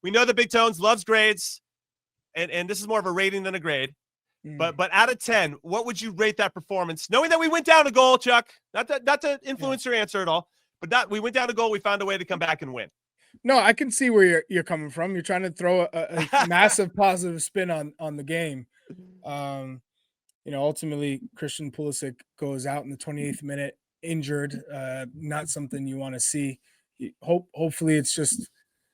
we know the Big Tones loves grades, and this is more of a rating than a grade. But out of 10, what would you rate that performance? Knowing that we went down a goal, Chuck, not to influence your answer at all, but that we went down a goal, we found a way to come back and win. No, I can see where you're coming from. You're trying to throw a massive positive spin on the game. Ultimately, Christian Pulisic goes out in the 28th minute injured. Not something you want to see. Hopefully, it's just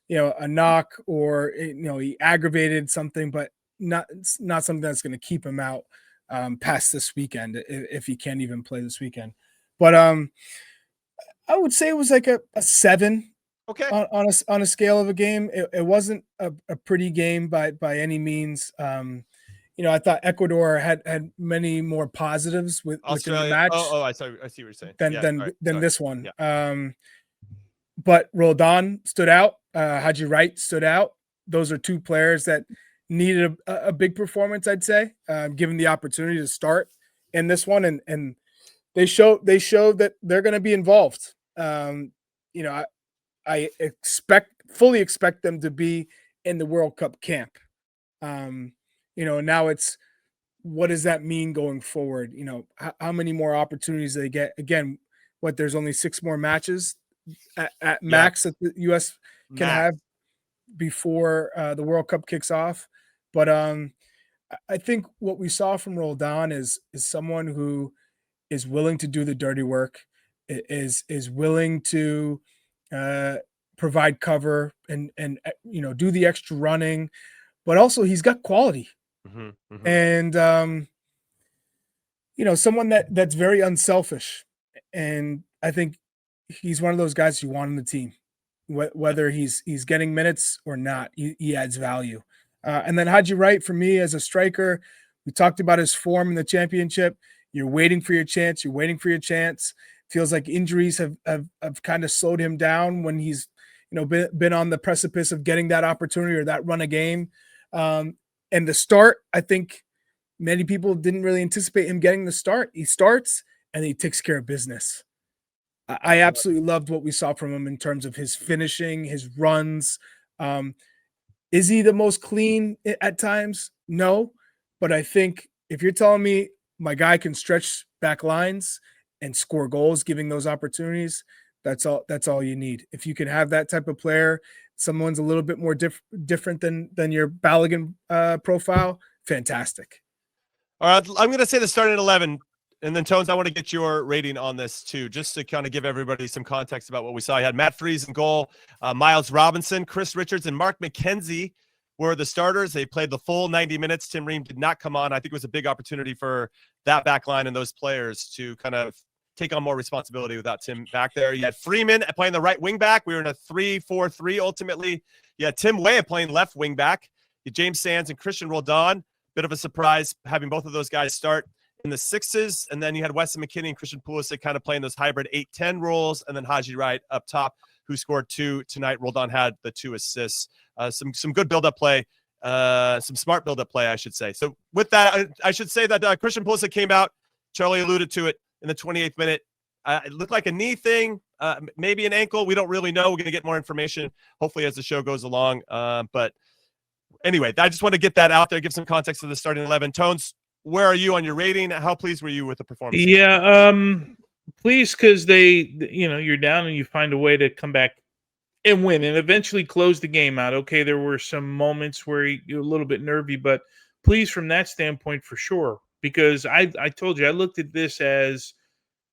a knock, or he aggravated something, but not something that's going to keep him out past this weekend, if he can't even play this weekend. But I would say it was like a 7. Okay. On a scale of a game. It wasn't a pretty game by any means. I thought Ecuador had many more positives within the match. I see what you're saying. Than this one. Yeah. But Roldan stood out. Haji Wright stood out. Those are two players that needed a big performance, I'd say, given the opportunity to start in this one, and they showed that they're going to be involved. I fully expect them to be in the World Cup camp. Now it's, what does that mean going forward? How many more opportunities they get? Again, there's only 6 more matches at max that the U.S. can have before the World Cup kicks off. But I think what we saw from Roldan is someone who is willing to do the dirty work, is willing to provide cover and do the extra running, but also he's got quality. And someone that's very unselfish, and I think he's one of those guys you want on the team, whether he's getting minutes or not. He adds value. And then Haji Wright, for me, as a striker, we talked about his form in the championship. You're waiting for your chance. Feels like injuries have kind of slowed him down when he's been on the precipice of getting that opportunity or that run a game. And the start, I think many people didn't really anticipate him getting the start. He starts and he takes care of business. I absolutely loved what we saw from him in terms of his finishing, his runs. Is he the most clean at times? No. But I think if you're telling me my guy can stretch back lines and score goals, giving those opportunities, that's all you need. If you can have that type of player, someone's a little bit more different than your Balogun profile, fantastic. All right, I'm going to say the starting 11, and then Tones, I want to get your rating on this too, just to kind of give everybody some context about what we saw. You had Matt Freese in goal, Miles Robinson, Chris Richards, and Mark McKenzie were the starters. They played the full 90 minutes. Tim Ream did not come on. I think it was a big opportunity for that back line and those players to kind of take on more responsibility without Tim back there. You had Freeman playing the right wing back. We were in a 3-4-3 ultimately. You had Tim Weah playing left wing back. You had James Sands and Christian Roldan. Bit of a surprise having both of those guys start in the 6s. And then you had Weston McKennie and Christian Pulisic kind of playing those hybrid 8-10 roles. And then Haji Wright up top, who scored 2 tonight. Roldan had the 2 assists. Some good build-up play. Some smart build-up play, I should say. So with that, I should say that Christian Pulisic came out. Charlie alluded to it in the 28th minute. It looked like a knee thing, maybe an ankle. We don't really know. We're going to get more information, hopefully, as the show goes along. But anyway, I just want to get that out there, give some context to the starting 11. Tones, where are you on your rating? How pleased were you with the performance? Yeah, pleased because you're down and you find a way to come back and win and eventually close the game out. Okay, there were some moments where you're a little bit nervy, but pleased from that standpoint for sure. Because I told you, I looked at this as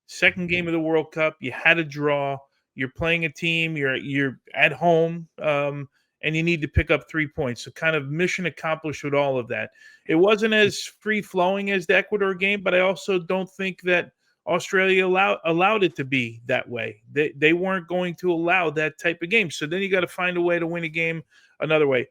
second game of the World Cup. You had a draw. You're playing a team. You're at home, and you need to pick up 3 points. So kind of mission accomplished with all of that. It wasn't as free-flowing as the Ecuador game, but I also don't think that Australia allowed it to be that way. They weren't going to allow that type of game. So then you got to find a way to win a game another way.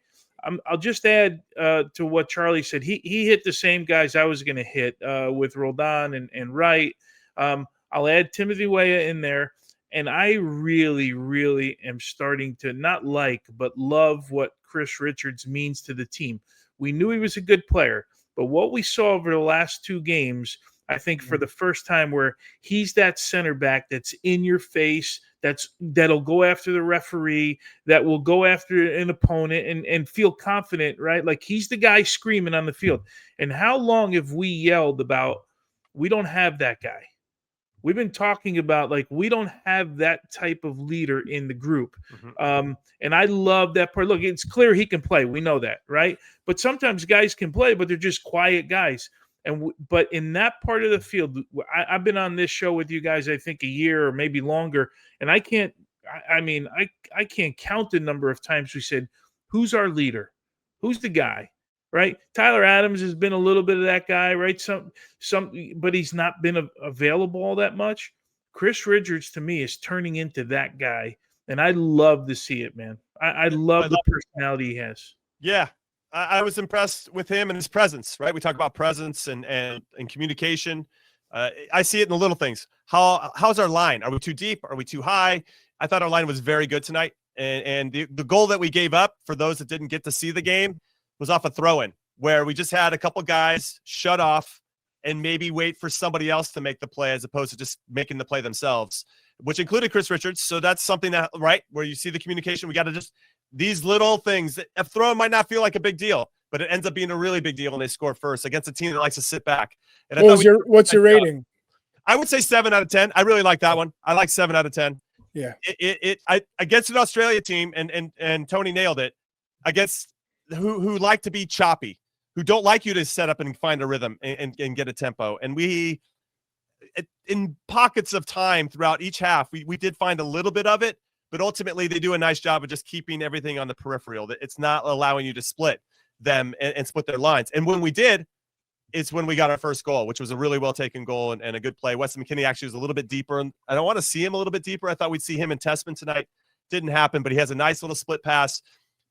I'll just add to what Charlie said. He hit the same guys I was going to hit with Roldan and Wright. I'll add Timothy Weah in there. And I really, really am starting to not like, but love what Chris Richards means to the team. We knew he was a good player, but what we saw over the last 2 games, I think for the first time where he's that center back that's in your face, that'll go after the referee, that will go after an opponent and feel confident, right? Like he's the guy screaming on the field. And how long have we yelled about we don't have that guy? We've been talking about like we don't have that type of leader in the group. And I love that part. Look, it's clear he can play. We know that, right? But sometimes guys can play, but they're just quiet guys. But in that part of the field, I've been on this show with you guys, I think a year or maybe longer, and I can't count the number of times we said, who's our leader? Who's the guy? Right? Tyler Adams has been a little bit of that guy, right? But he's not been available all that much. Chris Richards, to me, is turning into that guy, and I love to see it, man. I love the personality he has. Yeah, I was impressed with him and his presence, right? We talk about presence and communication. I see it in the little things. How's our line? Are we too deep? Are we too high? I thought our line was very good tonight. And the goal that we gave up, for those that didn't get to see the game, was off a throw-in where we just had a couple guys shut off and maybe wait for somebody else to make the play as opposed to just making the play themselves, which included Chris Richards. So that's something that, right, where you see the communication. We got to just these little things. A throw might not feel like a big deal, but it ends up being a really big deal when they score first against a team that likes to sit back. And what's your rating? I would say 7 out of 10. I really like that one. I like 7 out of 10. Yeah. Against an Australia team, and Tony nailed it, against who like to be choppy, who don't like you to set up and find a rhythm and get a tempo. And we, in pockets of time throughout each half, we did find a little bit of it, but ultimately they do a nice job of just keeping everything on the peripheral. It's not allowing you to split them and split their lines. And when we did, it's when we got our first goal, which was a really well-taken goal and a good play. Weston McKennie actually was a little bit deeper. And I don't want to see him a little bit deeper. I thought we'd see him and Tessman tonight. Didn't happen, but he has a nice little split pass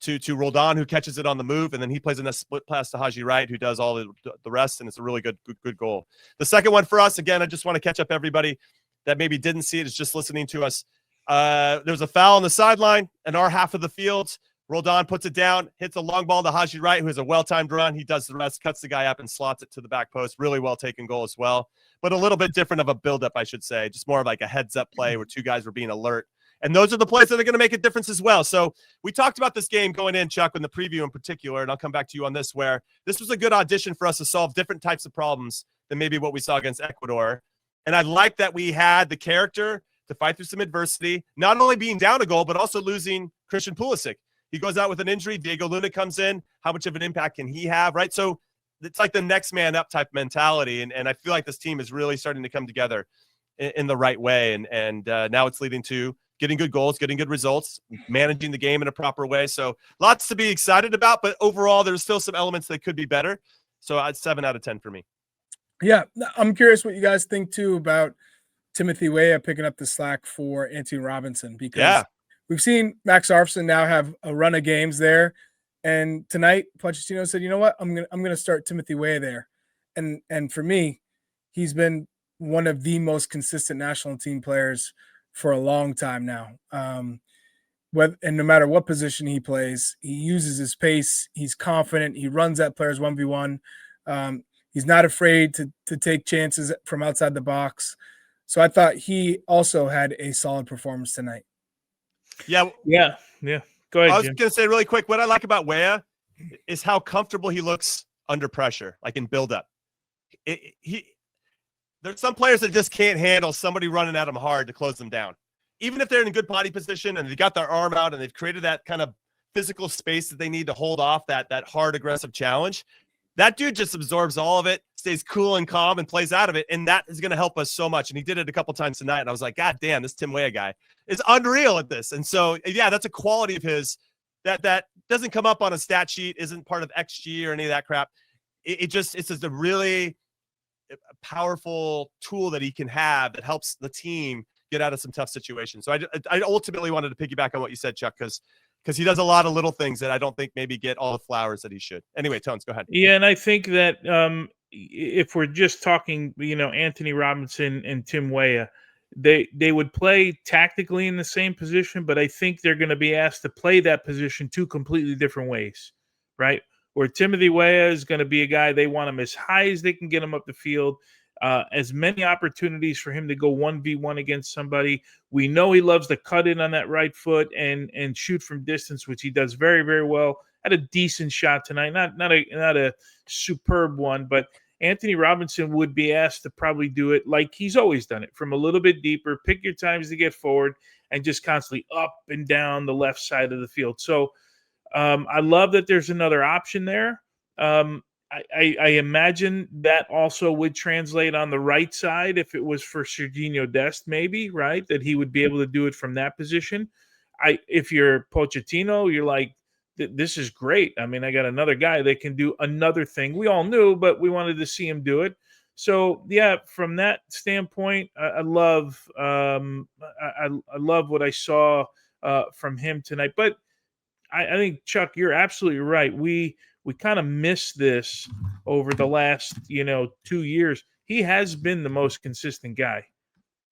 to Roldan, who catches it on the move, and then he plays in a split pass to Haji Wright, who does all the rest, and it's a really good goal. The second one for us, again, I just want to catch up everybody that maybe didn't see it, is just listening to us. There was a foul on the sideline in our half of the field. Roldan puts it down, hits a long ball to Haji Wright, who has a well-timed run. He does the rest, cuts the guy up, and slots it to the back post. Really well-taken goal as well, but a little bit different of a build-up, I should say. Just more of like a heads-up play where two guys were being alert. And those are the plays that are going to make a difference as well. So we talked about this game going in, Chuck, in the preview in particular, and I'll come back to you on this, where this was a good audition for us to solve different types of problems than maybe what we saw against Ecuador. And I like that we had the character to fight through some adversity, not only being down a goal, but also losing Christian Pulisic. He goes out with an injury. Diego Luna comes in. How much of an impact can he have, right? So it's like the next man up type mentality. And I feel like this team is really starting to come together in the right way. And now it's leading to getting good goals, getting good results, managing the game in a proper way. So lots to be excited about, but overall, there's still some elements that could be better. So it's 7 out of 10 for me. Yeah, I'm curious what you guys think, too, about Timothy Weah picking up the slack for Anthony Robinson, because we've seen Max Arfson now have a run of games there. And tonight, Pochettino said, you know what, I'm gonna start Timothy Weah there. And for me, he's been one of the most consistent national team players for a long time now. And no matter what position he plays, he uses his pace. He's confident. He runs at players 1v1. He's not afraid to take chances from outside the box. So I thought he also had a solid performance tonight. Yeah. Go ahead, I was Jim. going to say really quick, what I like about Weah is how comfortable he looks under pressure, like in build-up. There's some players that just can't handle somebody running at them hard to close them down. Even if they're in a good body position and they got their arm out and they've created that kind of physical space that they need to hold off that hard, aggressive challenge, that dude just absorbs all of it, stays cool and calm, and plays out of it. And that is going to help us so much. And he did it a couple times tonight. And I was like, God damn, this Tim Weah guy is unreal at this. And so, yeah, that's a quality of his that doesn't come up on a stat sheet, isn't part of XG or any of that crap. It's just a really powerful tool that he can have that helps the team get out of some tough situations. So I ultimately wanted to piggyback on what you said, Chuck, because he does a lot of little things that I don't think maybe get all the flowers that he should. Anyway, Tones, go ahead. Yeah, and I think that if we're just talking, Anthony Robinson and Tim Weah, they would play tactically in the same position, but I think they're going to be asked to play that position two completely different ways, right? Where Timothy Weah is going to be a guy, they want him as high as they can get him up the field. as many opportunities for him to go 1v1 against somebody. We know he loves to cut in on that right foot and shoot from distance, which he does very, very well. Had a decent shot tonight, not a superb one, but Anthony Robinson would be asked to probably do it like he's always done it, from a little bit deeper, pick your times to get forward, and just constantly up and down the left side of the field. So I love that there's another option there. I imagine that also would translate on the right side if it was for Sergiño Dest, maybe, right? That he would be able to do it from that position. If you're Pochettino, you're like, this is great. I mean, I got another guy that can do another thing. We all knew, but we wanted to see him do it. So yeah, from that standpoint, I love what I saw from him tonight. But I think, Chuck, you're absolutely right. We kind of missed this over the last 2 years. He has been the most consistent guy.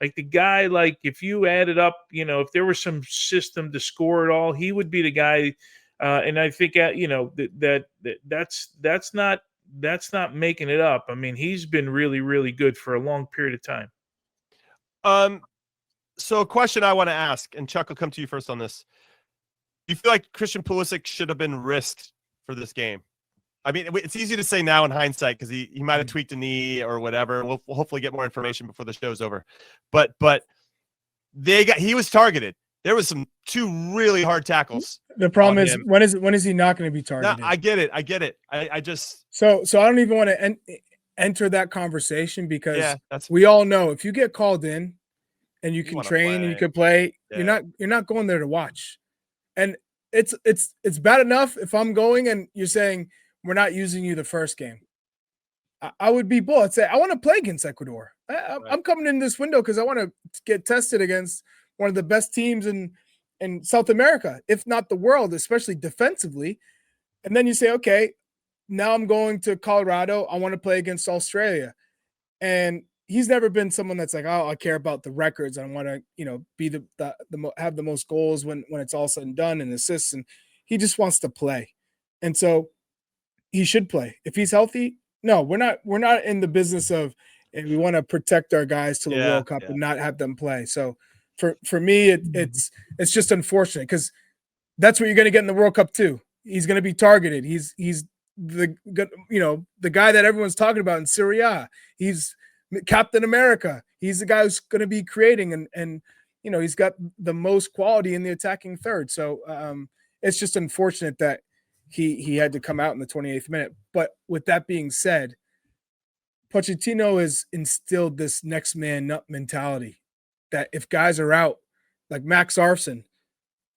Like the guy, like if you added up, if there was some system to score it all, he would be the guy. And I think that's not making it up. I mean, he's been really, really good for a long period of time. So a question I want to ask, and Chuck, will come to you first on this. Do you feel like Christian Pulisic should have been risked for this game? I mean, it's easy to say now in hindsight because he might have tweaked a knee or whatever. We'll hopefully get more information before the show's over. But he was targeted. There was two really hard tackles. The problem is when is he not going to be targeted? No, I get it. I just so I don't even want to enter that conversation because we all know if you get called in and you can train and you can play, you're not going there to watch. And it's bad enough if I'm going and you're saying we're not using you the first game. I would be bold. I'd say I want to play against Ecuador. I'm coming in this window because I want to get tested against one of the best teams in South America, if not the world, especially defensively. And then you say, okay, now I'm going to Colorado. I want to play against Australia. And he's never been someone that's like, oh, I care about the records. I want to, be have the most goals when it's all said and done and assists. And he just wants to play. And so he should play. If he's healthy, no, we're not in the business of, and we want to protect our guys to the World Cup and not have them play. So for me, it's just unfortunate because that's what you're going to get in the World Cup too. He's going to be targeted. He's the guy that everyone's talking about in Serie A. He's Captain America. He's the guy who's going to be creating and he's got the most quality in the attacking third. So it's just unfortunate that he had to come out in the 28th minute. But with that being said, Pochettino has instilled this next man up mentality that if guys are out, like Max Arfson,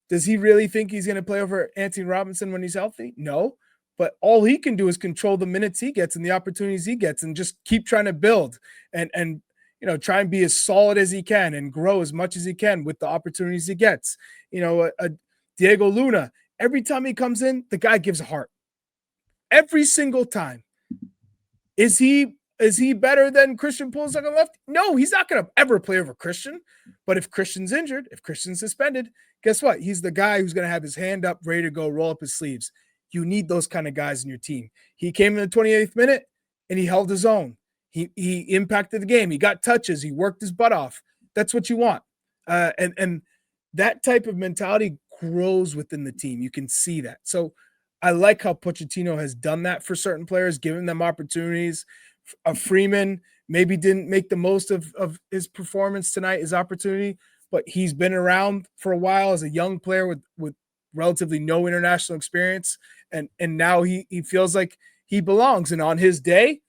does he really think he's going to play over Anthony Robinson when he's healthy? No, but all he can do is control the minutes he gets and the opportunities he gets and just keep trying to build and try and be as solid as he can and grow as much as he can with the opportunities he gets. Diego Luna, every time he comes in, the guy gives a heart. Every single time. Is he better than Christian Pulisic on the left? No, he's not going to ever play over Christian. But if Christian's injured, if Christian's suspended, guess what? He's the guy who's going to have his hand up, ready to go, roll up his sleeves. You need those kind of guys in your team. He came in the 28th minute and he held his own. He impacted the game. He got touches. He worked his butt off. That's what you want. And that type of mentality grows within the team. You can see that. So I like how Pochettino has done that for certain players, giving them opportunities. Freeman maybe didn't make the most of his performance tonight, his opportunity, but he's been around for a while as a young player with relatively no international experience. And now he feels like he belongs. And on his day,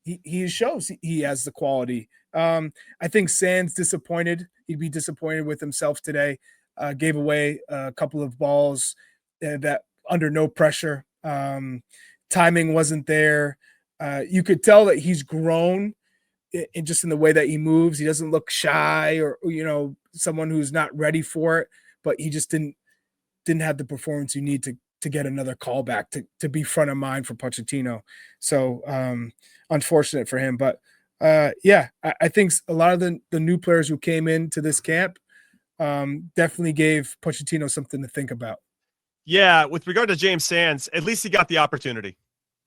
he shows he has the quality. I think Sands disappointed. He'd be disappointed with himself today. Gave away a couple of balls that under no pressure. Timing wasn't there. You could tell that he's grown in just in the way that he moves. He doesn't look shy or someone who's not ready for it, but he just didn't have the performance you need to get another call back to be front of mind for Pochettino. So unfortunate for him, but I think a lot of the new players who came into this camp definitely gave Pochettino something to think about. Yeah, with regard to James Sands, at least he got the opportunity,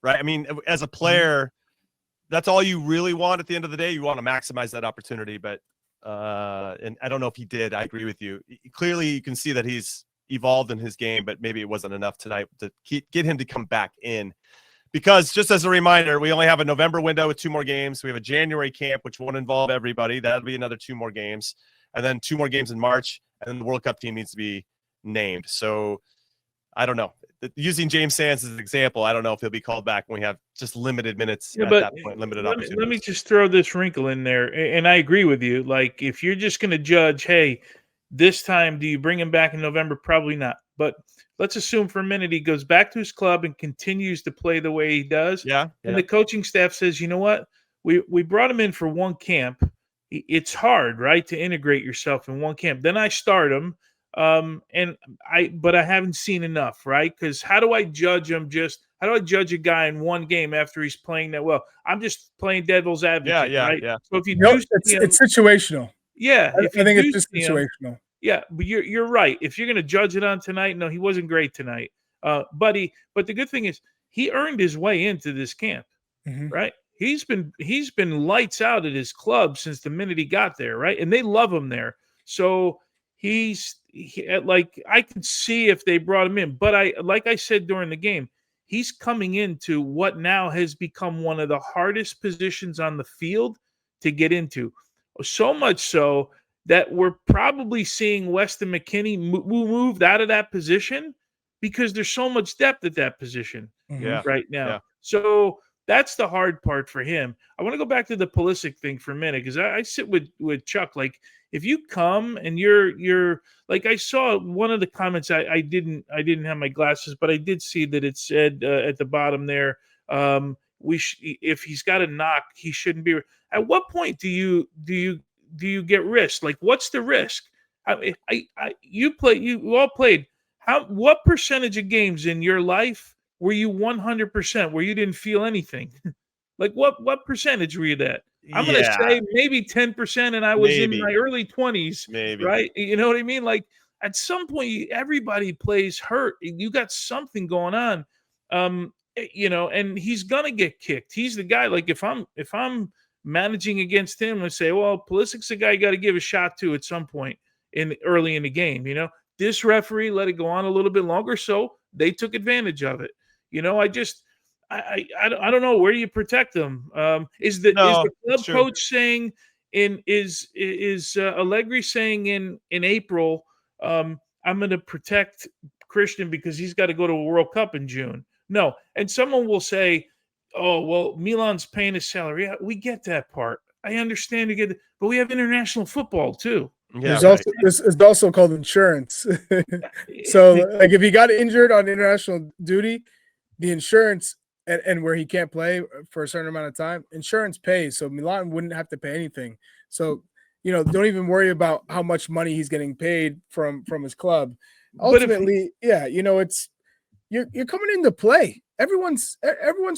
right? I mean, as a player, that's all you really want at the end of the day. You want to maximize that opportunity, but and I don't know if he did. I agree with you. Clearly, you can see that he's evolved in his game, but maybe it wasn't enough tonight to get him to come back in. Because just as a reminder, we only have a November window with 2 more games. We have a January camp, which won't involve everybody. That'll be another 2 more games, and then 2 more games in March, and then the World Cup team needs to be named. So I don't know. Using James Sands as an example, I don't know if he'll be called back when we have just limited minutes at that point, limited opportunities. Let me just throw this wrinkle in there, and I agree with you. Like, if you're just going to judge, hey, this time, do you bring him back in November? Probably not. But let's assume for a minute he goes back to his club and continues to play the way he does. Yeah. And the coaching staff says, you know what? We brought him in for one camp. It's hard, right, to integrate yourself in one camp. Then I start him. But I haven't seen enough, right? Because how do I judge him? How do I judge a guy in one game after he's playing that well? I'm just playing devil's advocate, right? Yeah. So if you it's situational. Yeah, I think it's just situational. Yeah, but you're right. If you're going to judge it on tonight, no, he wasn't great tonight. But the good thing is he earned his way into this camp, right? He's been lights out at his club since the minute he got there, right? And they love him there. So I could see if they brought him in, but like I said during the game, he's coming into what now has become one of the hardest positions on the field to get into. So much so that we're probably seeing Weston McKennie moved out of that position because there's so much depth at that position right now. Yeah. So that's the hard part for him. I want to go back to the Pulisic thing for a minute because I sit with Chuck. Like, if you come and you're like, I saw one of the comments. I didn't have my glasses, but I did see that it said at the bottom there, if he's got a knock, he shouldn't be. At what point do you get risk? Like, what's the risk? You all played. What percentage of games in your life were you 100% where you didn't feel anything? Like, what percentage were you at? I'm going to say maybe 10%, and I was in my early 20s, maybe. Right? You know what I mean? Like, at some point, everybody plays hurt. You got something going on, and he's going to get kicked. He's the guy. Like, if I'm managing against him, I say, well, Pulisic's the guy you got to give a shot to at some point early in the game. This referee let it go on a little bit longer, so they took advantage of it. I don't know. Where do you protect them? Is the club coach saying is Allegri saying in April, I'm going to protect Christian because he's got to go to a World Cup in June? No. And someone will say, oh, well, Milan's paying his salary. Yeah, we get that part. I understand you get it, but we have international football too. Yeah, this is also called insurance. So, like, if he got injured on international duty, the insurance and where he can't play for a certain amount of time, insurance pays. So Milan wouldn't have to pay anything. So, don't even worry about how much money he's getting paid from his club. Ultimately, it's you're coming in to play. Everyone's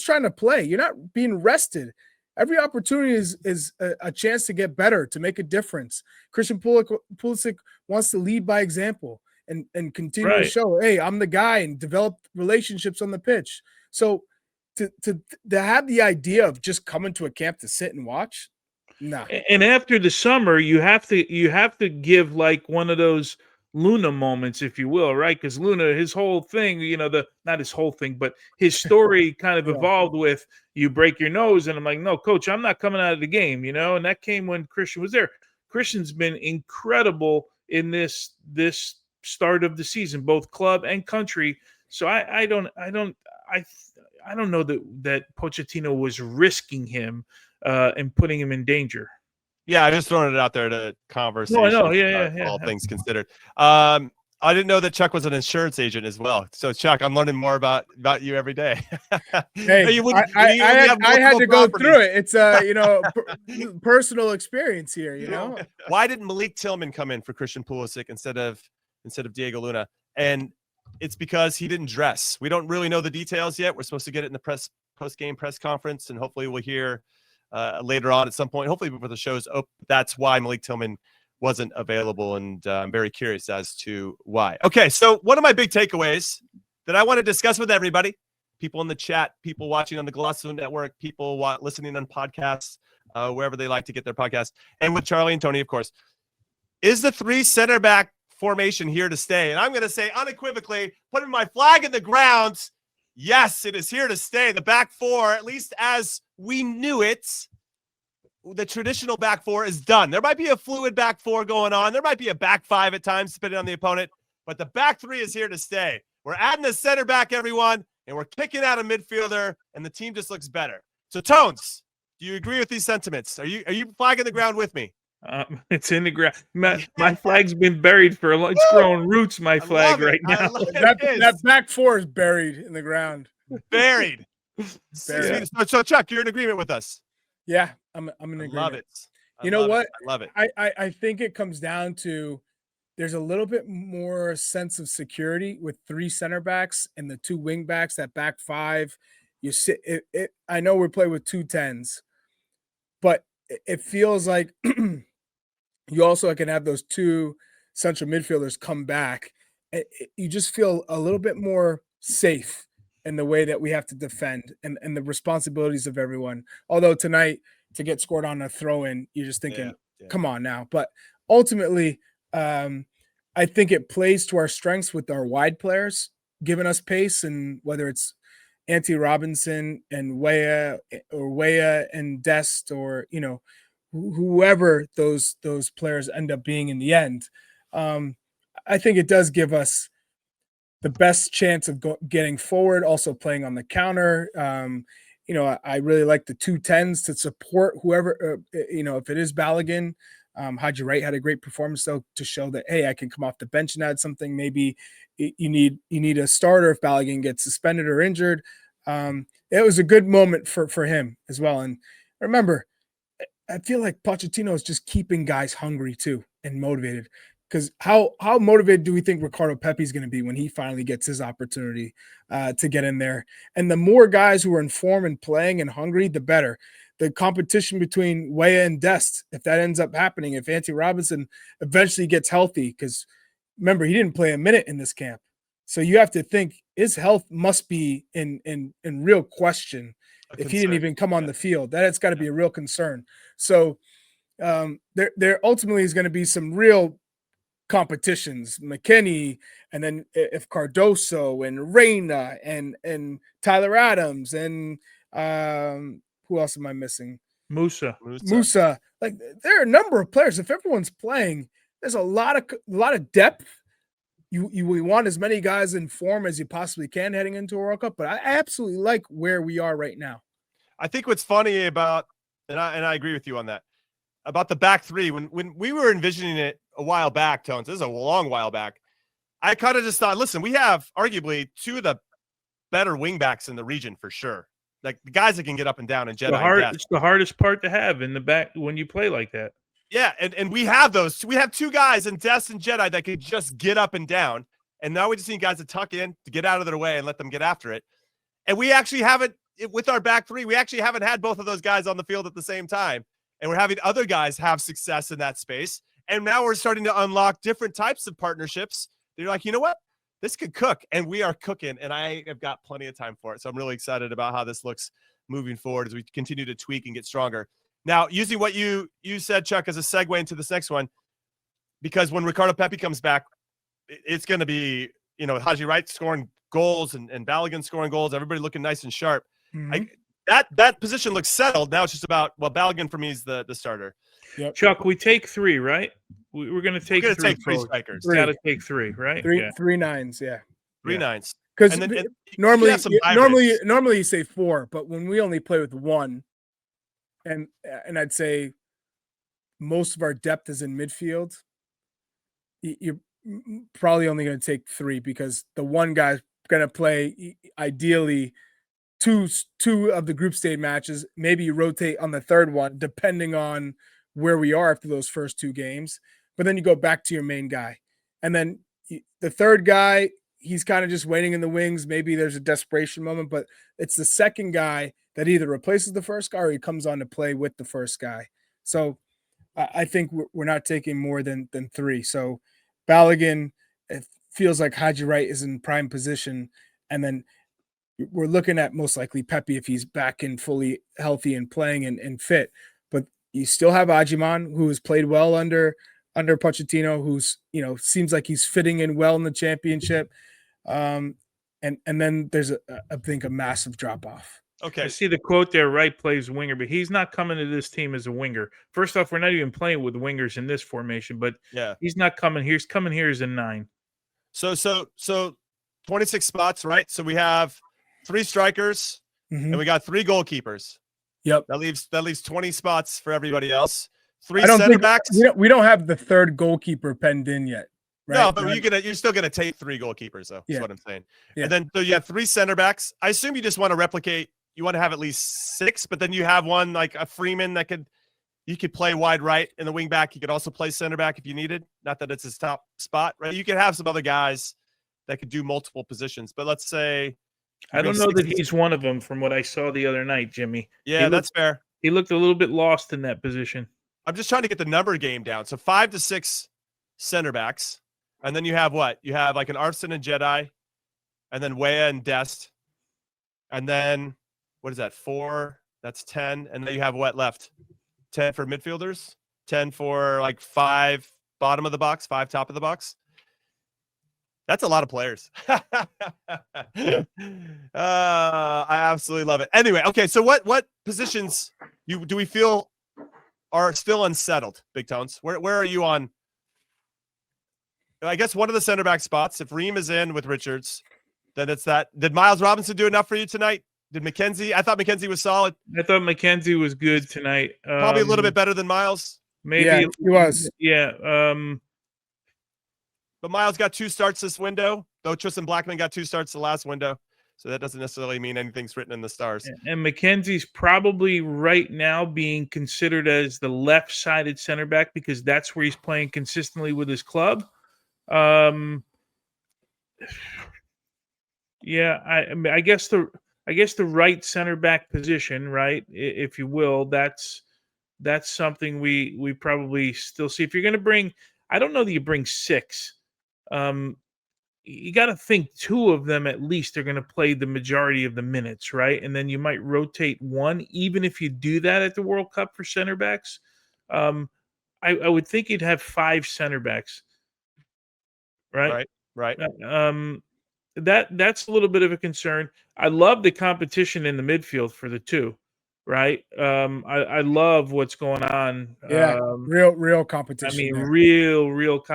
trying to play. You're not being rested. Every opportunity is a chance to get better, to make a difference. Christian Pulisic wants to lead by example and continue to show, hey, I'm the guy, and develop relationships on the pitch. So to have the idea of just coming to a camp to sit and watch, no. And after the summer, you have to give like one of those Luna moments, if you will, right? Because Luna, his whole thing, not his whole thing, but his story kind of evolved with you break your nose. And I'm like, no, coach, I'm not coming out of the game, and that came when Christian was there. Christian's been incredible in this start of the season, both club and country. So I don't know that Pochettino was risking him and putting him in danger. Yeah, I just throwing it out there to conversation. No, I know. Yeah. All things considered. I didn't know that Chuck was an insurance agent as well. So, Chuck, I'm learning more about you every day. Hey, I had to go through it. It's personal experience here. Why didn't Malik Tillman come in for Christian Pulisic instead of Diego Luna? And it's because he didn't dress. We don't really know the details yet. We're supposed to get it in the post-game press conference, and hopefully we'll hear later on at some point, hopefully before the show's open. That's why Malik Tillman wasn't available, and I'm very curious as to why. Okay, so one of my big takeaways that I want to discuss with everybody people in the chat, people watching on the Golasso Network, people listening on podcasts, wherever they like to get their podcasts, and with Charlie and Tony, of course. Is the 3 center back formation here to stay? And I'm going to say unequivocally, putting my flag in the ground, yes, it is here to stay. The back 4, at least as we knew it, the traditional back 4 is done. There might be a fluid back 4 going on. There might be a back 5 at times, depending on the opponent, but the back 3 is here to stay. We're adding a center back, everyone, and we're kicking out a midfielder, and the team just looks better. So, Tones, do you agree with these sentiments? Are you flagging the ground with me? It's in the ground. My flag's been buried for a long. It's growing roots. My flag right now. That back 4 is buried in the ground. Buried. So, Chuck, you're in agreement with us. Yeah, I'm in agreement. Love it. You know what? I love it. I think it comes down to there's a little bit more sense of security with 3 center backs and the 2 wing backs. That back 5, you sit. I know we play with 2 10s, but it feels like you also can have those 2 central midfielders come back. You just feel a little bit more safe in the way that we have to defend and the responsibilities of everyone. Although tonight, to get scored on a throw-in, you're just thinking, come on now. But ultimately, I think it plays to our strengths with our wide players, giving us pace, and whether it's Anthony Robinson and Weah and Dest, or whoever those players end up being in the end. I think it does give us the best chance of getting forward, also playing on the counter. I really like the 2 10s to support whoever, if it is Balogun. Haji Wright had a great performance, though, to show that, hey, I can come off the bench and add something. Maybe you need a starter if Balogun gets suspended or injured. It was a good moment for him as well. And remember, I feel like Pochettino is just keeping guys hungry too and motivated. Because how motivated do we think Ricardo Pepi is going to be when he finally gets his opportunity to get in there? And the more guys who are in form and playing and hungry, the better. The competition between Weah and Dest, if that ends up happening, if Anthony Robinson eventually gets healthy, because remember, he didn't play a minute in this camp. So you have to think his health must be in real question if he didn't even come on the field. That's got to be a real concern. So there ultimately is going to be some real competitions, McKinney, and then if Cardoso and Reina and Tyler Adams and who else am I missing? Musa. Like, there are a number of players. If everyone's playing, there's a lot of depth. We want as many guys in form as you possibly can heading into a World Cup, but I absolutely like where we are right now. I think what's funny about, and I agree with you on that, about the back 3, when we were envisioning it a while back, Tones, this is a long while back, I kind of just thought, listen, we have arguably 2 of the better wing backs in the region for sure. Like, the guys that can get up and down and Jedi. It's the hardest part to have in the back when you play like that. Yeah, and we have those. We have 2 guys in Dest and Jedi that could just get up and down. And now we just need guys to tuck in, to get out of their way and let them get after it. And we actually haven't, with our back 3, we actually haven't had both of those guys on the field at the same time. And we're having other guys have success in that space. And now we're starting to unlock different types of partnerships. They're like, you know what? This could cook, and we are cooking, and I have got plenty of time for it. So I'm really excited about how this looks moving forward as we continue to tweak and get stronger. Now, using what you said, Chuck, as a segue into this next one, because when Ricardo Pepi comes back, it's going to be, Haji Wright scoring goals and Balogun scoring goals, everybody looking nice and sharp. Mm-hmm. That position looks settled. Now it's just about, Balogun for me is the starter. Yep. Chuck, we take 3, right? We're going to take 3. Take 3 strikers. Got to take 3, right? 3 nines, yeah. 3 nines. Because normally normally you say 4, but when we only play with 1, and I'd say most of our depth is in midfield, you're probably only going to take 3, because the one guy's going to play ideally two of the group stage matches. Maybe you rotate on the third one, depending on where we are after those first 2 games. But then you go back to your main guy. And then the third guy, he's kind of just waiting in the wings. Maybe there's a desperation moment, but it's the second guy that either replaces the first guy or he comes on to play with the first guy. So I think we're not taking more than 3. So Balogun, it feels like Haji Wright is in prime position. And then we're looking at most likely Pepe if he's back and fully healthy and playing and fit. But you still have Ajiman, who has played well under Pochettino, who's, seems like he's fitting in well in the championship. And then there's I think a massive drop off. Okay. I see the quote there, Wright plays winger, but he's not coming to this team as a winger. First off, we're not even playing with wingers in this formation, but he's not coming here. He's coming here as a 9. So 26 spots, right? So we have 3 strikers and we got 3 goalkeepers. Yep. That leaves 20 spots for everybody else. 3 center backs. We don't have the 3rd goalkeeper penned in yet. Right? No, but you're still gonna take 3 goalkeepers, though. That's what I'm saying. Yeah. And then so you have 3 center backs. I assume you just want to replicate. You want to have at least 6, but then you have one like a Freeman that you could play wide right in the wing back. He could also play center back if you needed. Not that it's his top spot, right? You could have some other guys that could do multiple positions. But let's say I don't know that he's one of them from what I saw the other night, Jimmy. Yeah, that's fair. He looked a little bit lost in that position. I'm just trying to get the number game down. So 5 to 6 center backs. And then you have what? You have like an Arsene and Jedi, and then Weah and Dest. And then what is that? 4? That's 10. And then you have what left? 10 for midfielders, 10 for like 5 bottom of the box, 5 top of the box. That's a lot of players. I absolutely love it. Anyway, okay. So what positions do we feel are still unsettled, Big Tones? Where are you on? I guess one of the center back spots. If Ream is in with Richards, then it's that. Did Miles Robinson do enough for you tonight? Did McKenzie? I thought McKenzie was solid. I thought McKenzie was good tonight. Probably a little bit better than Miles. Maybe he was. Yeah. But Miles got 2 starts this window, though Tristan Blackman got 2 starts the last window. So that doesn't necessarily mean anything's written in the stars. And McKenzie's probably right now being considered as the left-sided center back because that's where he's playing consistently with his club. I guess the right center back position, right, if you will, that's something we probably still see. If you're going to bring, I don't know that you bring 6. You got to think 2 of them at least are going to play the majority of the minutes, right? And then you might rotate 1, even if you do that at the World Cup for center backs. I would think you'd have 5 center backs, right? Right. That's a little bit of a concern. I love the competition in the midfield for the 2, right? I love what's going on. Yeah, real competition. I mean, real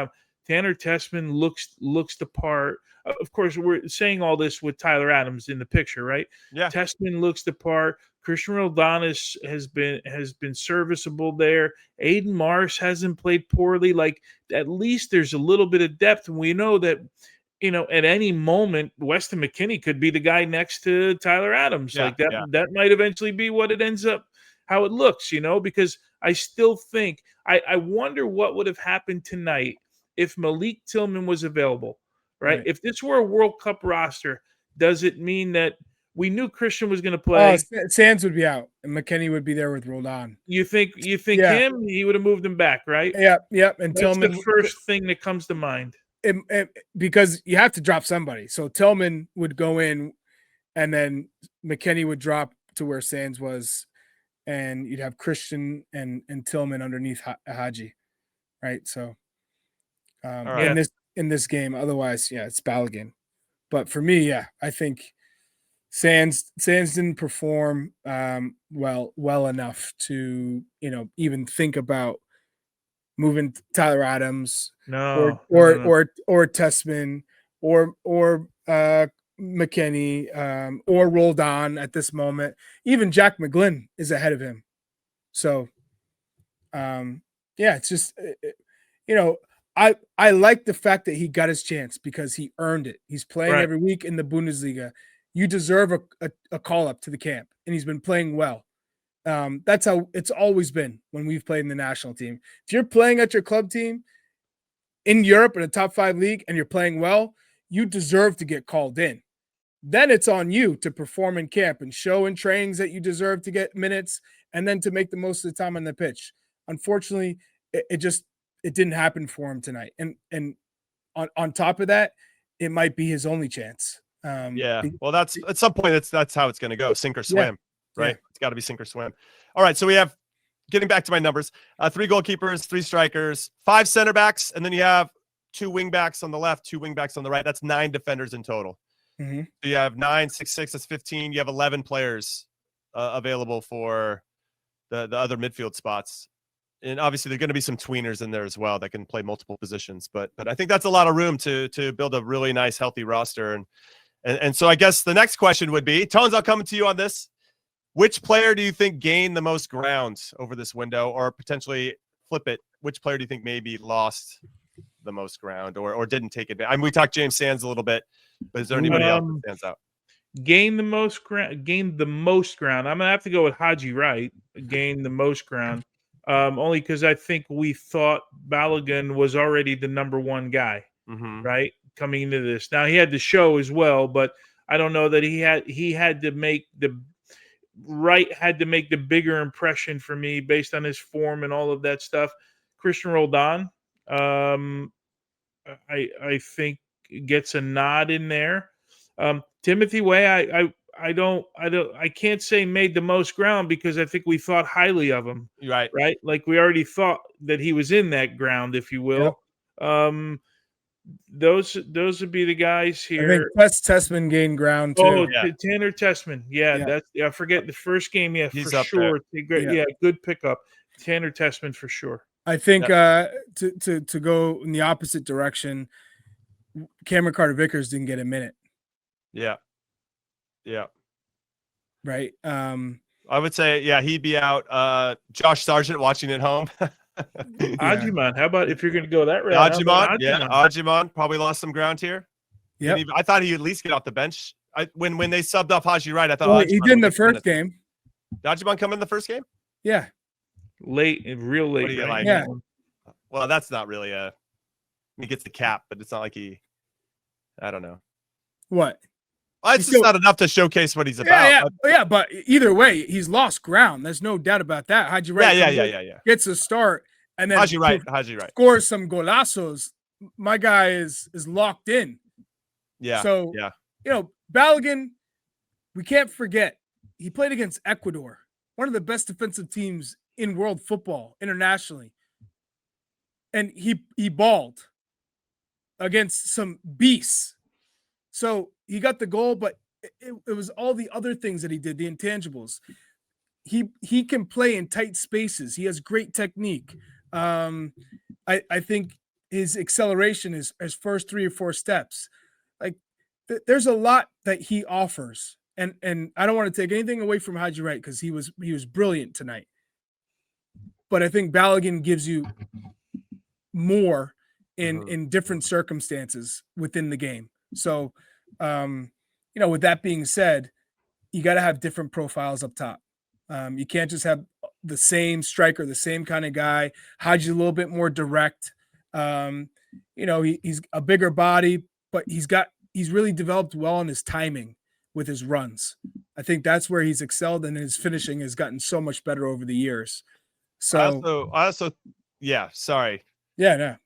Tanner Tessman looks the part. Of course, we're saying all this with Tyler Adams in the picture, right? Yeah. Tessman looks the part. Christian Roldan has been serviceable there. Aiden Marsh hasn't played poorly. Like, at least there's a little bit of depth, and we know that, at any moment, Weston McKennie could be the guy next to Tyler Adams. That might eventually be what it ends up, how it looks, because I still think I wonder what would have happened tonight if Malik Tillman was available, right? If this were a World Cup roster, does it mean that we knew Christian was going to play? Sands would be out, and McKennie would be there with Roldan. You think him? He would have moved him back, right? Yep. And that's Tillman, the first thing that comes to mind. Because you have to drop somebody. So Tillman would go in, and then McKennie would drop to where Sands was, and you'd have Christian and Tillman underneath Haji, right? So in this game, otherwise, it's Balogun. But for me, I think Sands didn't perform well enough to even think about moving Tyler Adams, or Tessman, or McKennie, or Roldan at this moment. Even Jack McGlynn is ahead of him. So, it's just I like the fact that he got his chance because he earned it. He's playing every week in the Bundesliga. You deserve a call up to the camp, and he's been playing well. That's how it's always been when we've played in the national team. If you're playing at your club team in Europe in a top 5 league and you're playing well, you deserve to get called in. Then it's on you to perform in camp and show in trainings that you deserve to get minutes and then to make the most of the time on the pitch. Unfortunately, it didn't happen for him tonight. And on top of that, it might be his only chance. Yeah. Well, that's at some point that's how it's going to go. Sink or swim, right? Yeah. It's got to be sink or swim. All right. So we have, getting back to my numbers, 3 goalkeepers, 3 strikers, 5 center backs, and then you have 2 wing backs on the left, 2 wing backs on the right. That's 9 defenders in total. Mm-hmm. So you have 9, 6, 6. That's 15. You have 11 players available for the other midfield spots. And obviously, there are going to be some tweeners in there as well that can play multiple positions. But I think that's a lot of room to build a really nice, healthy roster. And so I guess the next question would be, Tones, I'll come to you on this. Which player do you think gained the most ground over this window, or potentially flip it? Which player do you think maybe lost the most ground or didn't take advantage? I mean, we talked James Sands a little bit, but is there anybody else that stands out? Gained the most ground. I'm gonna have to go with Haji Wright. Gained the most ground, only because I think we thought Balogun was already the number 1 guy, right, coming into this. Now he had the show as well, but I don't know that he had to make the Wright had to make the bigger impression for me based on his form and all of that stuff. Christian Roldan, I think gets a nod in there. Timothy Way, I can't say made the most ground because I think we thought highly of him. Right. Like we already thought that he was in that ground, if you will. Yep. Those would be the guys here. I think Tessman gained ground too. Oh, Tanner Tessman. Yeah, I forget the first game. Yeah, He's for up sure. there. Yeah, good pickup. Tanner Tessman for sure. I think to go in the opposite direction, Cameron Carter-Vickers didn't get a minute. Yeah. Right. I would say, he'd be out. Josh Sargent watching at home. Ajiman, how about if you're going to go that route? Ajiman probably lost some ground here. Yeah, I thought he'd at least get off the bench. When they subbed off Haji Wright, I thought he did in the first game. Did Ajiman come in the first game? Yeah, real late. Right? Yeah. Well, that's not really he gets the cap, but it's not like I don't know. What? Well, it's just not enough to showcase what he's about. Yeah, but either way, he's lost ground. There's no doubt about that. Haji Wright gets a start, and then Haji Wright scores some golazos. My guy is locked in. Yeah. So, Balogun, we can't forget, he played against Ecuador, one of the best defensive teams in world football internationally. And he balled against some beasts. So he got the goal, but it was all the other things that he did, the intangibles. He can play in tight spaces. He has great technique. I think his acceleration is his first 3 or 4 steps. Like there's a lot that he offers. And I don't want to take anything away from Haji Wright because he was brilliant tonight. But I think Balogun gives you more in different circumstances within the game. So, with that being said, you got to have different profiles up top. You can't just have the same striker, the same kind of guy. Haji's a little bit more direct. He's a bigger body, but he's really developed well in his timing with his runs. I think that's where he's excelled, and his finishing has gotten so much better over the years. So I also sorry. Yeah,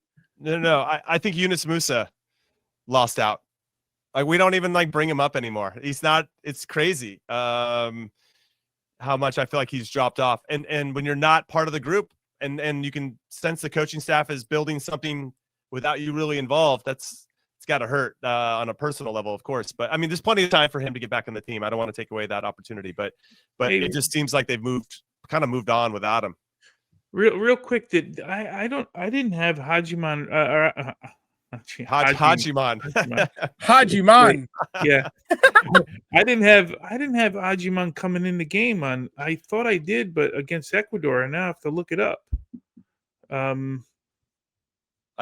no. I think Yunus Musa lost out. Like we don't even bring him up anymore. He's not. It's crazy how much I feel like he's dropped off. And when you're not part of the group, and you can sense the coaching staff is building something without you really involved, it's got to hurt on a personal level, of course. But I mean, there's plenty of time for him to get back in the team. I don't want to take away that opportunity, but it just seems like they've moved on without him. Real quick, I didn't have Hajiman. Hajiman. Yeah, I didn't have Hajiman coming in the game on. I thought I did, but against Ecuador, and now I have to look it up. I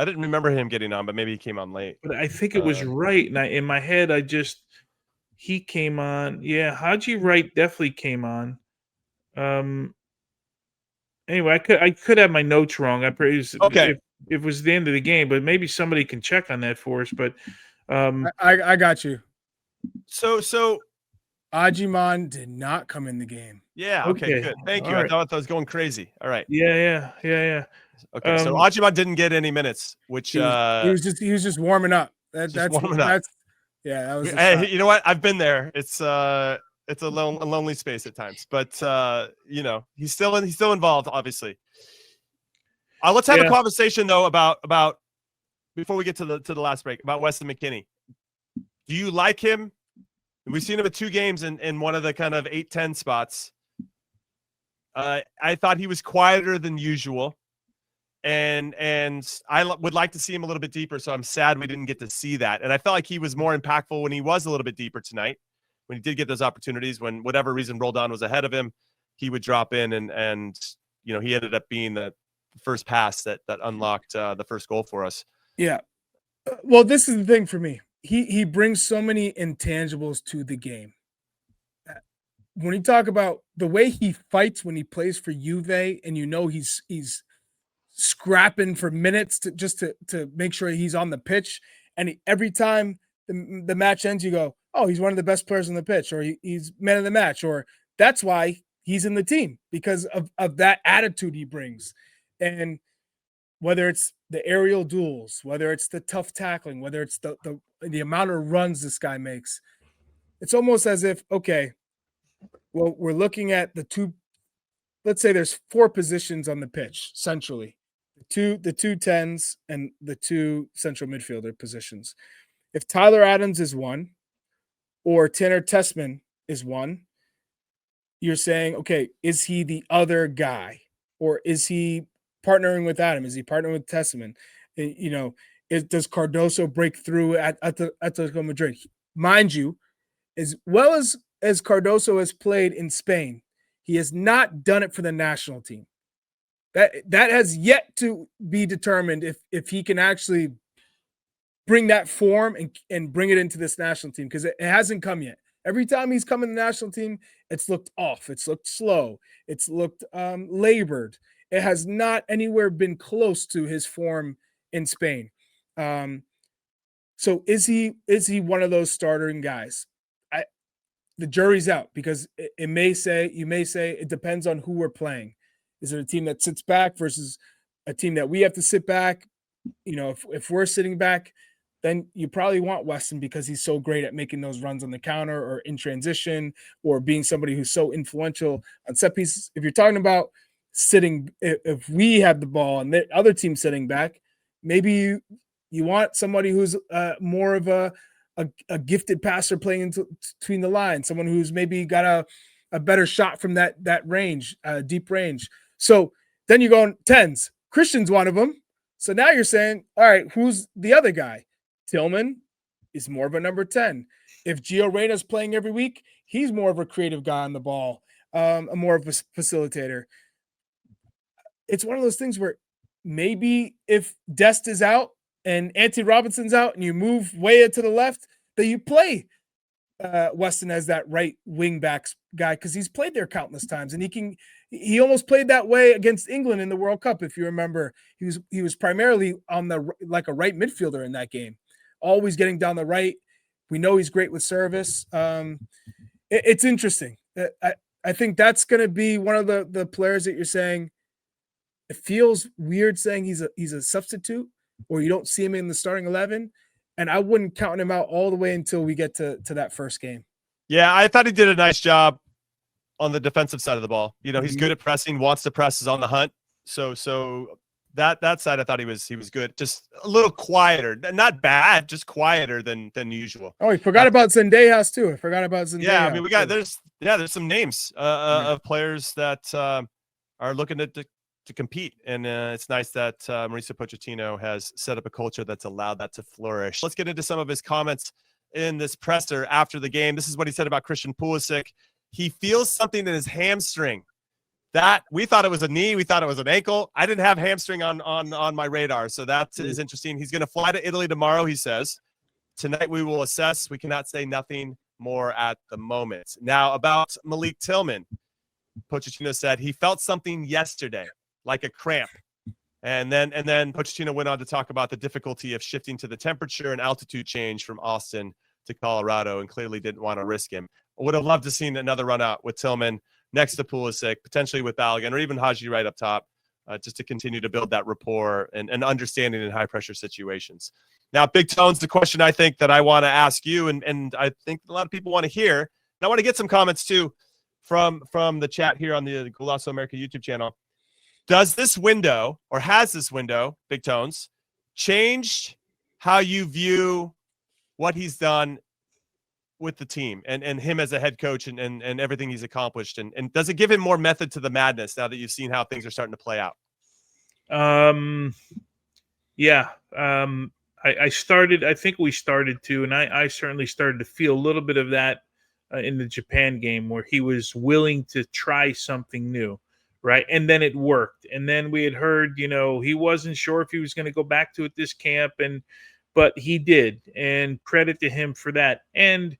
didn't remember him getting on, but maybe he came on late. But I think it was Wright, and in my head, he came on. Yeah, Haji Wright definitely came on. Anyway, I could have my notes wrong. Okay. It was the end of the game, but maybe somebody can check on that for us. But I got you. So Hajiman did not come in the game. Yeah. Okay. Good. Thank you. Right. I thought that was going crazy. All right. Yeah. Okay. So Hajiman didn't get any minutes, which he was just warming up. That's Yeah, that was. Hey, you know what? I've been there. It's a lonely space at times, but you know, he's still involved, obviously. Let's have a conversation though about before we get to the last break about Weston McKennie. Do you like him? We've seen him at 2 games in one of the kind of 8-10 spots. I thought he was quieter than usual, and I would like to see him a little bit deeper. So I'm sad we didn't get to see that. And I felt like he was more impactful when he was a little bit deeper tonight, when he did get those opportunities. When whatever reason Roldan was ahead of him, he would drop in and you know, he ended up being the first pass that unlocked the first goal for us. Yeah. Well, this is the thing for me. He brings so many intangibles to the game. When you talk about the way he fights when he plays for Juve, and you know he's scrapping for minutes to make sure he's on the pitch, and every time the match ends, you go, oh, he's one of the best players on the pitch, or he's man of the match, or that's why he's in the team, because of that attitude he brings. And whether it's the aerial duels, whether it's the tough tackling, whether it's the amount of runs this guy makes, it's almost as if, okay, well, we're looking at the 2, let's say there's 4 positions on the pitch centrally, the two 10s and the 2 central midfielder positions. If Tyler Adams is one, or Tanner Tessman is one, you're saying, okay, is he the other guy, or is he partnering with Adam? Is he partnering with Tessman? You know, does Cardoso break through at Atletico Madrid? Mind you, as well as Cardoso has played in Spain, he has not done it for the national team. That has yet to be determined if he can actually bring that form and bring it into this national team, because it hasn't come yet. Every time he's come in the national team, it's looked off. It's looked slow. It's looked labored. It has not anywhere been close to his form in Spain. So is he one of those starting guys? The jury's out, because you may say it depends on who we're playing. Is it a team that sits back versus a team that we have to sit back? You know, if we're sitting back, then you probably want Weston, because he's so great at making those runs on the counter or in transition, or being somebody who's so influential on set pieces. If you're talking about sitting, if we have the ball and the other team sitting back, maybe you want somebody who's more of a gifted passer playing between the lines, someone who's maybe got a better shot from that range, deep range. So then you go on 10s. Christian's one of them. So now you're saying, all right, who's the other guy? Tillman is more of a number 10. If Gio Reyna's playing every week, he's more of a creative guy on the ball, more of a facilitator. It's one of those things where maybe if Dest is out and Anthony Robinson's out and you move way to the left, that you play Weston as that right wing backs guy, because he's played there countless times, and he almost played that way against England in the World Cup. If you remember, he was primarily on like a right midfielder in that game, always getting down the right. We know he's great with service. It's interesting. I think that's going to be one of the players that you're saying. It feels weird saying he's a substitute, or you don't see him in the starting 11. And I wouldn't count him out all the way until we get to that first game. Yeah, I thought he did a nice job on the defensive side of the ball. You know, he's good at pressing, wants to press, is on the hunt. So that side, I thought he was good. Just a little quieter, not bad, just quieter than usual. Oh, we forgot about Zendejas too. I forgot about Zendejas. Yeah, I mean, there's some names of players that are looking to compete, and it's nice that Mauricio Pochettino has set up a culture that's allowed that to flourish. Let's get into some of his comments in this presser after the game. This is what he said about Christian Pulisic. He feels something in his hamstring. That we thought it was a knee, we thought it was an ankle. I didn't have hamstring on my radar, so that is interesting. He's going to fly to Italy tomorrow, he says. Tonight we will assess. We cannot say nothing more at the moment. Now about Malik Tillman, Pochettino said he felt something yesterday, like a cramp. And then Pochettino went on to talk about the difficulty of shifting to the temperature and altitude change from Austin to Colorado, and clearly didn't want to risk him. I would have loved to seen another run out with Tillman next to Pulisic, potentially with Balogun, or even Haji Wright up top. just to continue to build that rapport and understanding in high pressure situations. Now, Big Tones, the question I think that I want to ask you, and I think a lot of people want to hear, and I want to get some comments too from the chat here on the Golazo America YouTube channel. Does this window, or has this window, Big Tones, changed how you view what he's done with the team and him as a head coach and everything he's accomplished? And does it give him more method to the madness now that you've seen how things are starting to play out? Yeah. I think we started to, and I certainly started to feel a little bit of that in the Japan game, where he was willing to try something new, right? And then it worked. And then we had heard, he wasn't sure if he was going to go back to it this camp, but he did, and credit to him for that. And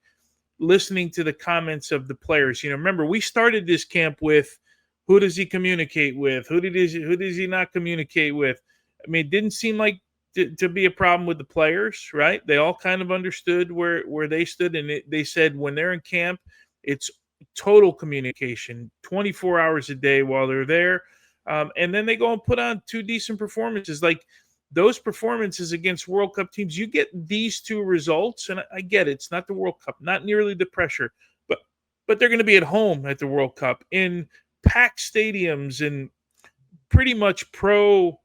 listening to the comments of the players, remember, we started this camp with, who does he communicate with? Who does he not communicate with? I mean, it didn't seem like to be a problem with the players, right? They all kind of understood where they stood, and they said when they're in camp, it's total communication, 24 hours a day while they're there. And then they go and put on 2 decent performances. Like those performances against World Cup teams, you get these 2 results, and I get it. It's not the World Cup, not nearly the pressure, but they're going to be at home at the World Cup in packed stadiums and pretty much pro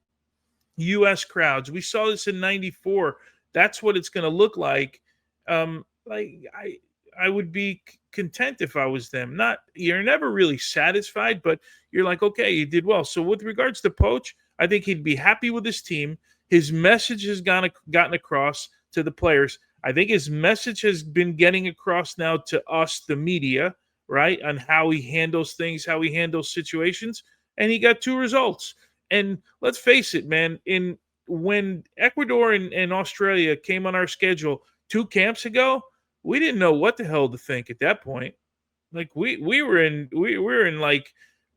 U.S. crowds. We saw this in '94. That's what it's going to look like. I would be content if I was them. You're never really satisfied, but you're like, okay, you did well. So with regards to Poch, I think he'd be happy with his team. His message has gotten across to the players. I think his message has been getting across now to us, the media, right, on how he handles things, how he handles situations, and he got 2 results. And let's face it, man, when Ecuador and Australia came on our schedule 2 camps ago, we didn't know what the hell to think at that point. Like we were in like,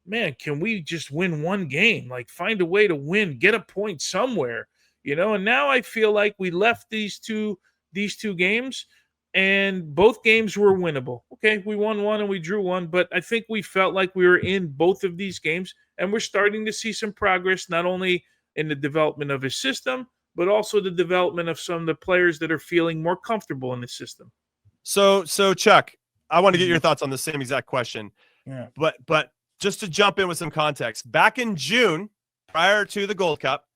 man, can we just win one game? Like find a way to win, get a point somewhere, And now I feel like we left these two games, and both games were winnable. Okay, we won one and we drew one, but I think we felt like we were in both of these games, and we're starting to see some progress, not only in the development of his system, but also the development of some of the players that are feeling more comfortable in the system. So Chuck, I want to get your thoughts on the same exact question. Yeah. But just to jump in with some context, back in June, prior to the Gold Cup,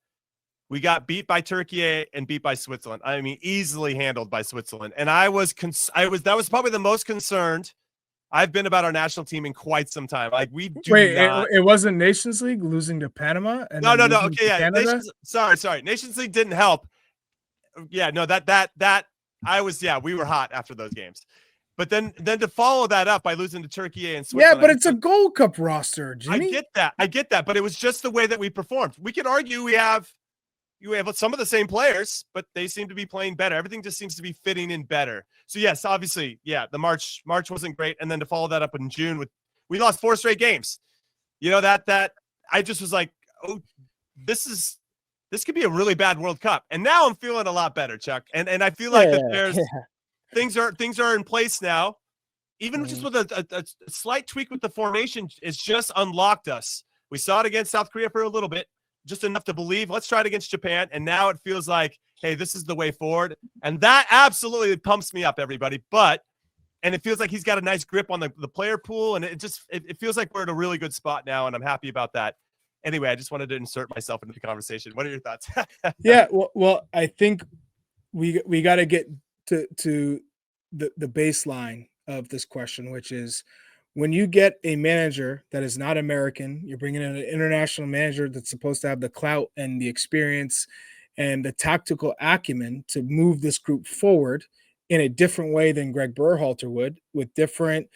we got beat by Turkey and beat by Switzerland. I mean, easily handled by Switzerland. And that was probably the most concerned I've been about our national team in quite some time. Like it wasn't Nations League losing to Panama. And no. Okay, yeah. Sorry. Nations League didn't help. Yeah, no, we were hot after those games. But then to follow that up by losing to Turkey and Switzerland. Yeah, but it's a Gold Cup roster, Jimmy. I get that, but it was just the way that we performed. We could argue we have some of the same players, but they seem to be playing better. Everything just seems to be fitting in better. So yes, obviously, yeah, the March wasn't great, and then to follow that up in June we lost 4 straight games. That I just was like, oh, this could be a really bad World Cup. And now I'm feeling a lot better, Chuck. And I feel like things are in place now. Even just with a slight tweak with the formation, it's just unlocked us. We saw it against South Korea for a little bit, just enough to believe. Let's try it against Japan. And now it feels like, hey, this is the way forward. And that absolutely pumps me up, everybody. And it feels like he's got a nice grip on the player pool. And it feels like we're at a really good spot now. And I'm happy about that. Anyway, I just wanted to insert myself into the conversation. What are your thoughts? Yeah, well, I think we got to get to the baseline of this question, which is when you get a manager that is not American, you're bringing in an international manager that's supposed to have the clout and the experience and the tactical acumen to move this group forward in a different way than Greg Berhalter would, with different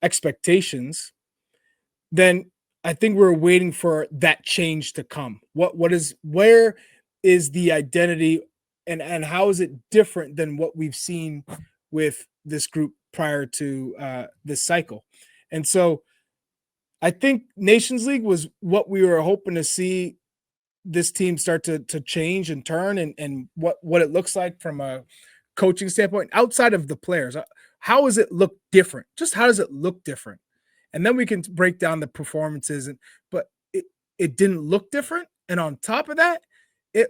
expectations, then I think we're waiting for that change to come. Where is the identity and how is it different than what we've seen with this group prior to this cycle? And so I think Nations League was what we were hoping to see this team start to change and turn and what it looks like from a coaching standpoint outside of the players. How does it look different? Just how does it look different? And then we can break down the performances. But it didn't look different. And on top of that, they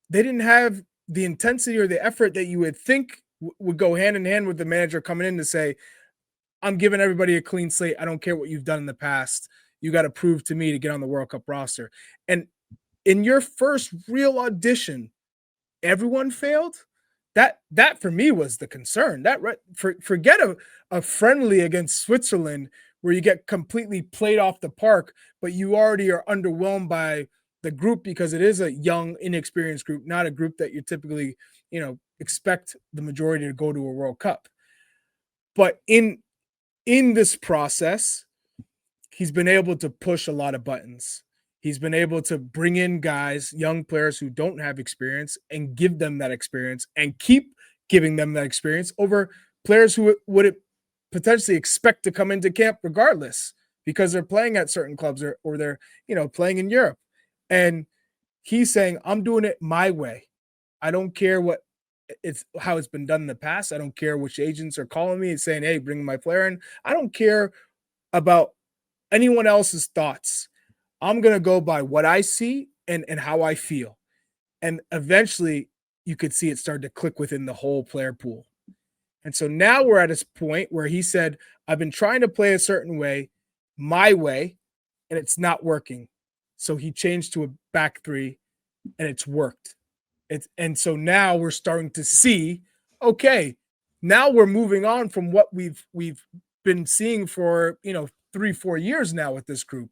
didn't have the intensity or the effort that you would think would go hand in hand with the manager coming in to say, I'm giving everybody a clean slate. I don't care what you've done in the past. You got to prove to me to get on the World Cup roster. And in your first real audition, everyone failed. That for me was the concern. Forget a friendly against Switzerland where you get completely played off the park, but you already are underwhelmed by the group because it is a young, inexperienced group, not a group that you typically, expect the majority to go to a World Cup. But in this process, he's been able to push a lot of buttons. He's been able to bring in guys, young players who don't have experience and give them that experience and keep giving them that experience over players who would potentially expect to come into camp regardless because they're playing at certain clubs or they're, playing in Europe. And he's saying, I'm doing it my way. I don't care how it's been done in the past. I don't care which agents are calling me and saying, hey, bring my player in. I don't care about anyone else's thoughts. I'm going to go by what I see and how I feel. And eventually you could see it start to click within the whole player pool. And so now we're at this point where he said, I've been trying to play a certain way, my way, and it's not working. So he changed to a back three and it's worked. And so now we're starting to see, okay, now we're moving on from what we've been seeing for, 3-4 years now with this group.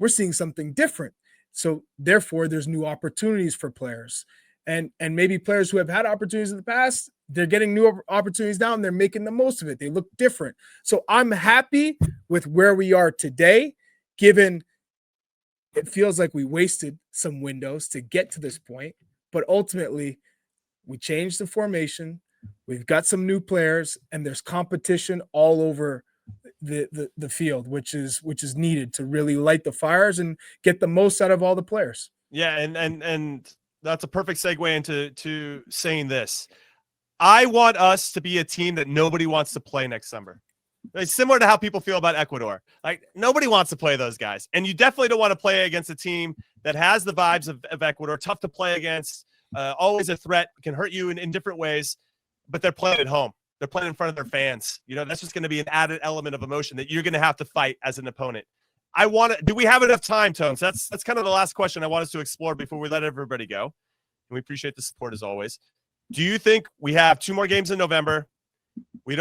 We're seeing something different. So therefore, there's new opportunities for players. And maybe players who have had opportunities in the past, they're getting new opportunities now and they're making the most of it. They look different. So I'm happy with where we are today, given it feels like we wasted some windows to get to this point. But ultimately, we changed the formation. We've got some new players, and there's competition all over the field, which is needed to really light the fires and get the most out of all the players. Yeah, and that's a perfect segue into saying this. I want us to be a team that nobody wants to play next summer. It's similar to how people feel about Ecuador. Like, nobody wants to play those guys. And you definitely don't want to play against a team that has the vibes of Ecuador, tough to play against, always a threat, can hurt you in different ways, but they're playing at home. They're playing in front of their fans. That's just going to be an added element of emotion that you're going to have to fight as an opponent. Do we have enough time, Tones? That's kind of the last question I want us to explore before we let everybody go. And we appreciate the support as always. Do you think we have 2 more games in November? We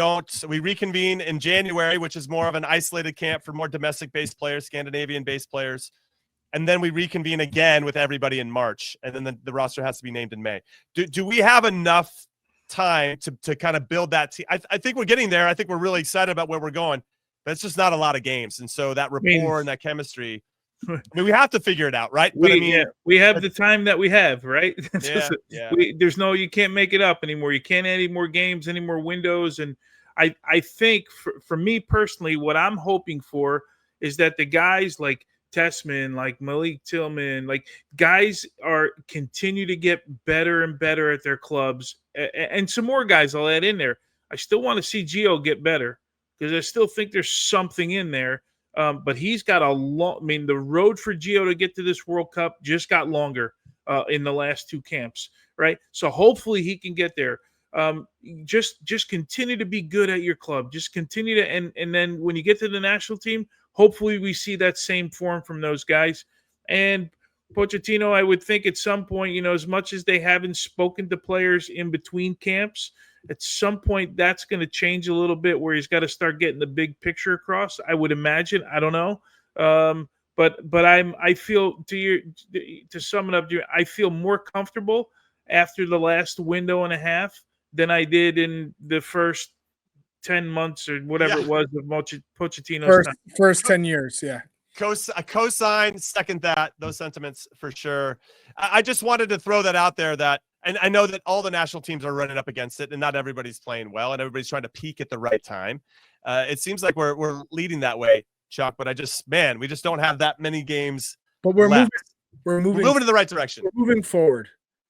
reconvene in January, which is more of an isolated camp for more domestic-based players, Scandinavian-based players. And then we reconvene again with everybody in March. And then the roster has to be named in May. Do we have enough time to kind of build that team? I think we're getting there. I think we're really excited about where we're going. But it's just not a lot of games. And so that rapport and that chemistry, we have to figure it out, right? But we have the time that we have, right? Yeah. You can't make it up anymore. You can't add any more games, any more windows. And I think for me personally, what I'm hoping for is that the guys like Tessman, like Malik Tillman, like guys continue to get better and better at their clubs. And some more guys I'll add in there. I still want to see Gio get better because I still think there's something in there. But he's got the road for Gio to get to this World Cup just got longer in the last 2 camps, right? So hopefully he can get there. Just continue to be good at your club. Just continue to, and then when you get to the national team, hopefully we see that same form from those guys. And Pochettino, I would think at some point, as much as they haven't spoken to players in between camps, at some point that's going to change a little bit where he's got to start getting the big picture across. I would imagine. I don't know. But I feel to sum it up, I feel more comfortable after the last window and a half than I did in the first 10 months or whatever it was of Pochettino's first 10 years. Yeah. Co-sign, second those sentiments for sure. I just wanted to throw that out there and I know that all the national teams are running up against it and not everybody's playing well and everybody's trying to peak at the right time. It seems like we're leading that way, Chuck, but we just don't have that many games. But we're left. moving in the right direction. We're moving forward.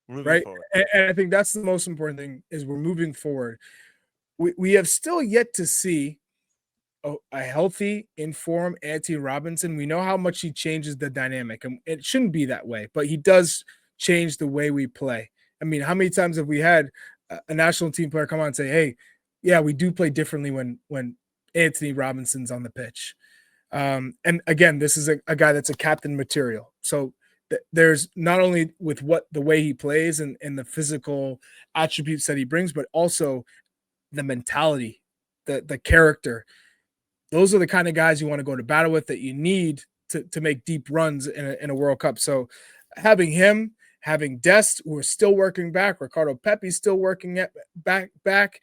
Right. And I think that's the most important thing is we're moving forward. We have still yet to see a healthy, informed Anthony Robinson, we know how much he changes the dynamic, and it shouldn't be that way, but he does change the way we play. I mean, how many times have we had a national team player come on and say, "Hey, yeah, we do play differently when Anthony Robinson's on the pitch." And again, this is a guy that's a captain material. So there's not only with the way he plays and the physical attributes that he brings, but also the mentality, the character. Those are the kind of guys you want to go to battle with, that you need to make deep runs in a World Cup. So having him, having Dest, who are still working back, Ricardo Pepi's still working back.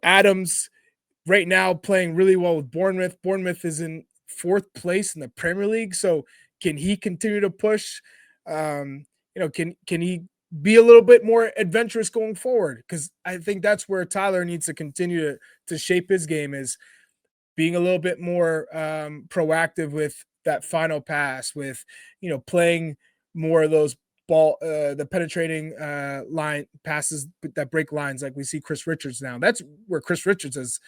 Adams right now playing really well with Bournemouth. Bournemouth is in 4th place in the Premier League. So can he continue to push? Can he be a little bit more adventurous going forward? Because I think that's where Tyler needs to continue to shape his game, is being a little bit more proactive with that final pass, with, playing more of those the penetrating line passes that break lines, like we see Chris Richards now. That's where Chris Richards has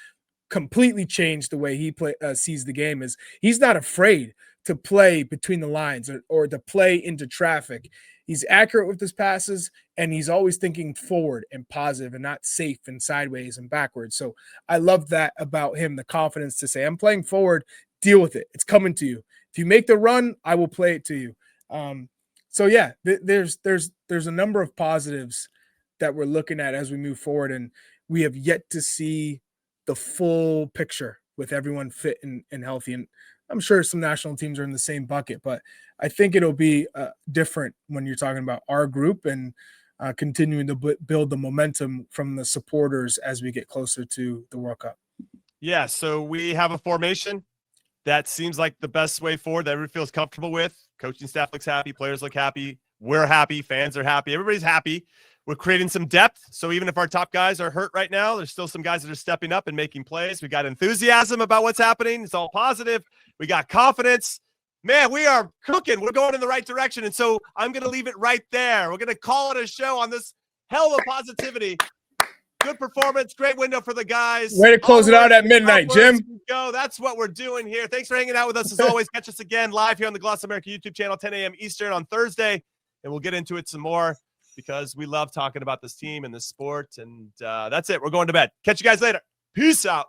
completely changed the way he sees the game. Is he's not afraid to play between the lines or to play into traffic. He's accurate with his passes, and he's always thinking forward and positive and not safe and sideways and backwards. So I love that about him, the confidence to say, I'm playing forward, deal with it. It's coming to you. If you make the run, I will play it to you. So yeah, there's a number of positives that we're looking at as we move forward, and we have yet to see the full picture with everyone fit and healthy. And I'm sure some national teams are in the same bucket, but I think it'll be different when you're talking about our group and continuing to build the momentum from the supporters as we get closer to the World Cup. Yeah, so we have a formation that seems like the best way forward that everyone feels comfortable with. Coaching staff looks happy, players look happy, we're happy, fans are happy, everybody's happy. We're creating some depth, so even if our top guys are hurt right now, there's still some guys that are stepping up and making plays. We got enthusiasm about what's happening. It's all positive. We got confidence. Man, we are cooking. We're going in the right direction, and so I'm going to leave it right there. We're going to call it a show on this hell of positivity. Good performance, great window for the guys. Way to close it out at midnight, Jim. Go. That's what we're doing here. Thanks for hanging out with us as always. Catch us again live here on the Gloss America YouTube channel, 10 a.m. Eastern on Thursday, and we'll get into it some more, because we love talking about this team and this sport. And that's it. We're going to bed. Catch you guys later. Peace out.